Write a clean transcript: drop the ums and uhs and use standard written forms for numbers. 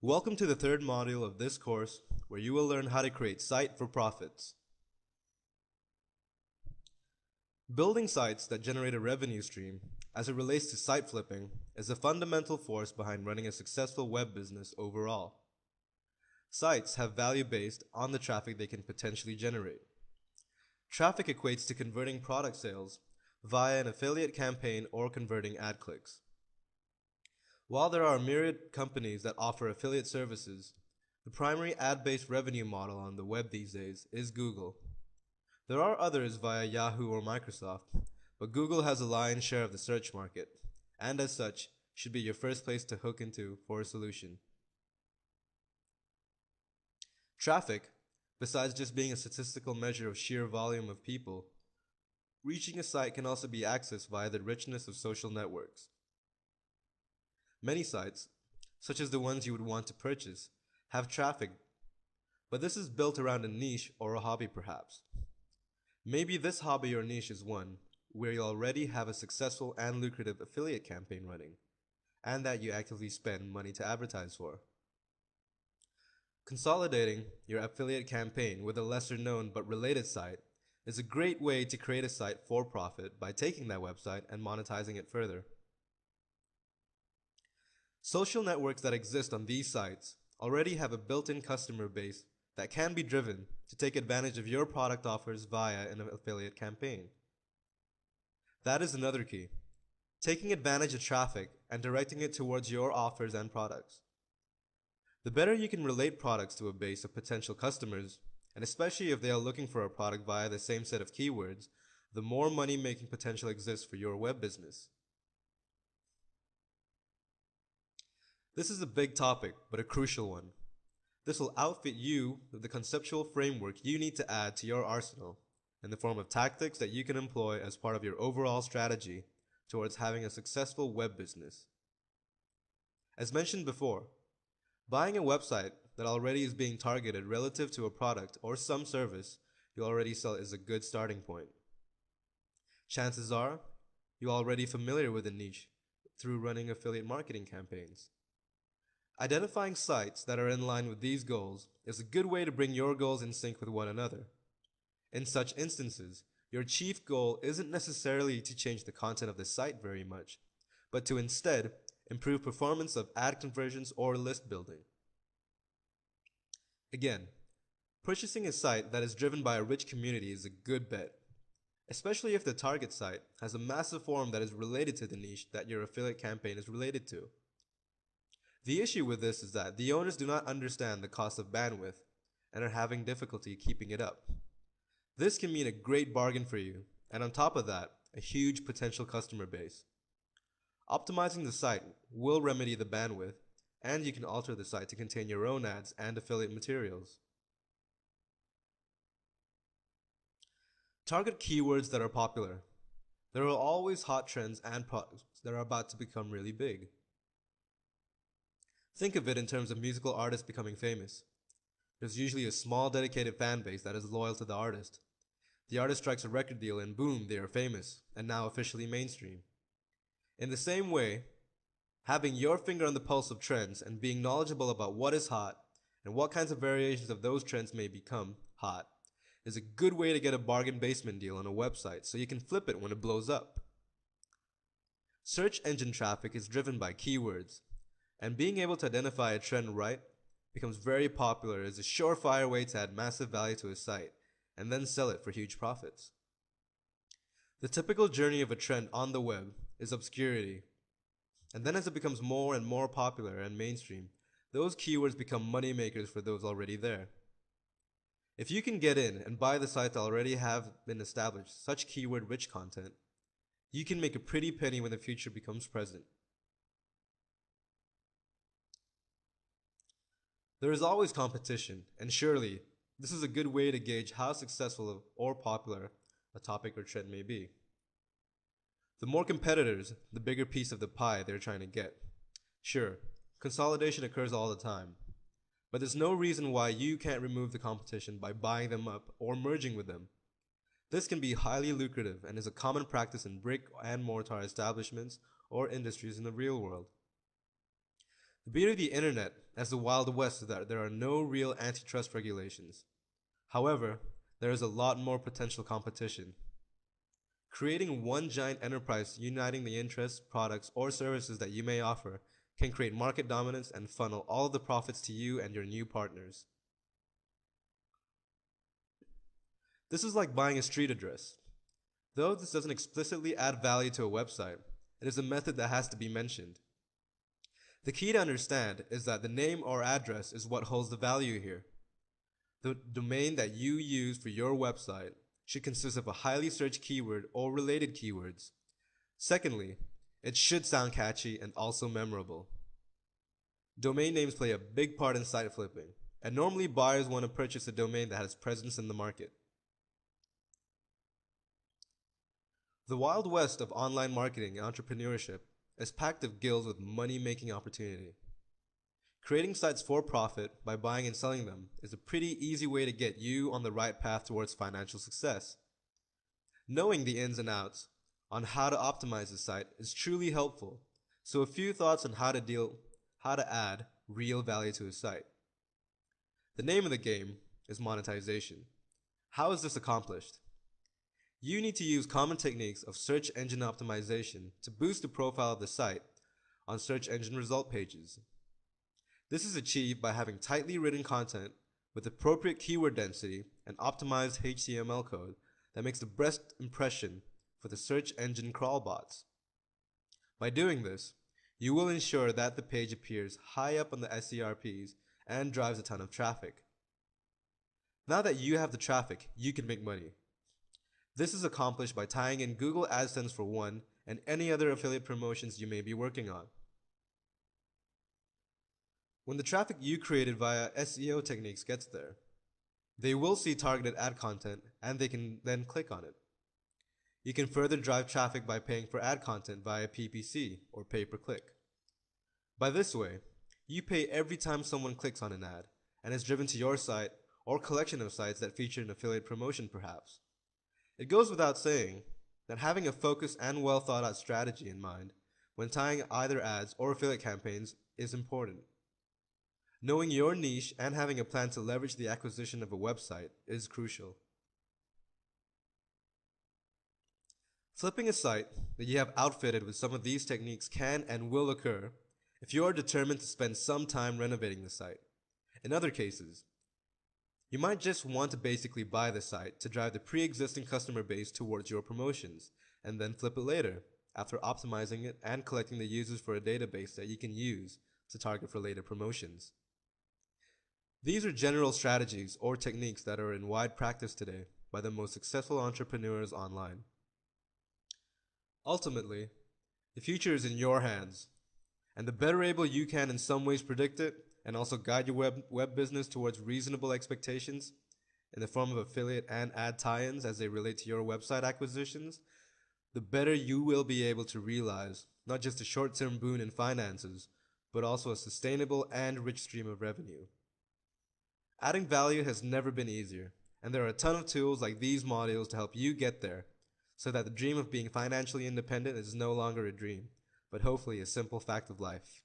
Welcome to the third module of this course, where you will learn how to create site for profits. Building sites that generate a revenue stream, as it relates to site flipping, is a fundamental force behind running a successful web business overall. Sites have value based on the traffic they can potentially generate. Traffic equates to converting product sales via an affiliate campaign or converting ad clicks. While there are myriad companies that offer affiliate services, the primary ad-based revenue model on the web these days is Google. There are others via Yahoo or Microsoft, but Google has a lion's share of the search market, and as such, should be your first place to hook into for a solution. Traffic, besides just being a statistical measure of sheer volume of people, reaching a site can also be accessed via the richness of social networks. Many sites, such as the ones you would want to purchase, have traffic, but this is built around a niche or a hobby perhaps. Maybe this hobby or niche is one where you already have a successful and lucrative affiliate campaign running, and that you actively spend money to advertise for. Consolidating your affiliate campaign with a lesser known but related site is a great way to create a site for profit by taking that website and monetizing it further. Social networks that exist on these sites already have a built-in customer base that can be driven to take advantage of your product offers via an affiliate campaign. That is another key, taking advantage of traffic and directing it towards your offers and products. The better you can relate products to a base of potential customers, and especially if they are looking for a product via the same set of keywords, the more money-making potential exists for your web business. This is a big topic, but a crucial one. This will outfit you with the conceptual framework you need to add to your arsenal in the form of tactics that you can employ as part of your overall strategy towards having a successful web business. As mentioned before, buying a website that already is being targeted relative to a product or some service you already sell is a good starting point. Chances are, you're already familiar with the niche through running affiliate marketing campaigns. Identifying sites that are in line with these goals is a good way to bring your goals in sync with one another. In such instances, your chief goal isn't necessarily to change the content of the site very much, but to instead improve performance of ad conversions or list building. Again, purchasing a site that is driven by a rich community is a good bet, especially if the target site has a massive forum that is related to the niche that your affiliate campaign is related to. The issue with this is that the owners do not understand the cost of bandwidth and are having difficulty keeping it up. This can mean a great bargain for you, and on top of that, a huge potential customer base. Optimizing the site will remedy the bandwidth, and you can alter the site to contain your own ads and affiliate materials. Target keywords that are popular. There are always hot trends and products that are about to become really big. Think of it in terms of musical artists becoming famous. There's usually a small dedicated fan base that is loyal to the artist. The artist strikes a record deal and boom, they are famous, and now officially mainstream. In the same way, having your finger on the pulse of trends and being knowledgeable about what is hot and what kinds of variations of those trends may become hot is a good way to get a bargain basement deal on a website so you can flip it when it blows up. Search engine traffic is driven by keywords, and being able to identify a trend right becomes very popular as a surefire way to add massive value to a site and then sell it for huge profits. The typical journey of a trend on the web is obscurity, and then as it becomes more and more popular and mainstream, those keywords become money makers for those already there. If you can get in and buy the sites that already have been established such keyword rich content, you can make a pretty penny when the future becomes present. There is always competition, and surely this is a good way to gauge how successful or popular a topic or trend may be. The more competitors, the bigger piece of the pie they're trying to get. Sure, consolidation occurs all the time, but there's no reason why you can't remove the competition by buying them up or merging with them. This can be highly lucrative and is a common practice in brick and mortar establishments or industries in the real world. The beauty of the internet as the Wild West is that there are no real antitrust regulations. However, there is a lot more potential competition. Creating one giant enterprise uniting the interests, products, or services that you may offer can create market dominance and funnel all of the profits to you and your new partners. This is like buying a street address. Though this doesn't explicitly add value to a website, it is a method that has to be mentioned. The key to understand is that the name or address is what holds the value here. The domain that you use for your website should consist of a highly searched keyword or related keywords. Secondly, it should sound catchy and also memorable. Domain names play a big part in site flipping, and normally buyers want to purchase a domain that has presence in the market. The Wild West of online marketing and entrepreneurship is packed of guilds with money-making opportunity. Creating sites for profit by buying and selling them is a pretty easy way to get you on the right path towards financial success. Knowing the ins and outs on how to optimize the site is truly helpful, so a few thoughts on how to add real value to a site. The name of the game is monetization. How is this accomplished? You need to use common techniques of search engine optimization to boost the profile of the site on search engine result pages. This is achieved by having tightly written content with appropriate keyword density and optimized HTML code that makes the best impression for the search engine crawl bots. By doing this, you will ensure that the page appears high up on the SERPs and drives a ton of traffic. Now that you have the traffic, you can make money. This is accomplished by tying in Google AdSense for one and any other affiliate promotions you may be working on. When the traffic you created via SEO techniques gets there, they will see targeted ad content and they can then click on it. You can further drive traffic by paying for ad content via PPC or pay-per-click. By this way, you pay every time someone clicks on an ad and is driven to your site or collection of sites that feature an affiliate promotion perhaps. It goes without saying that having a focused and well thought out strategy in mind when tying either ads or affiliate campaigns is important. Knowing your niche and having a plan to leverage the acquisition of a website is crucial. Flipping a site that you have outfitted with some of these techniques can and will occur if you are determined to spend some time renovating the site. In other cases, you might just want to basically buy the site to drive the pre-existing customer base towards your promotions, and then flip it later, after optimizing it and collecting the users for a database that you can use to target for later promotions. These are general strategies or techniques that are in wide practice today by the most successful entrepreneurs online. Ultimately, the future is in your hands, and the better able you can in some ways predict it and also guide your web business towards reasonable expectations in the form of affiliate and ad tie-ins as they relate to your website acquisitions, the better you will be able to realize not just a short-term boon in finances, but also a sustainable and rich stream of revenue. Adding value has never been easier, and there are a ton of tools like these modules to help you get there, so that the dream of being financially independent is no longer a dream, but hopefully a simple fact of life.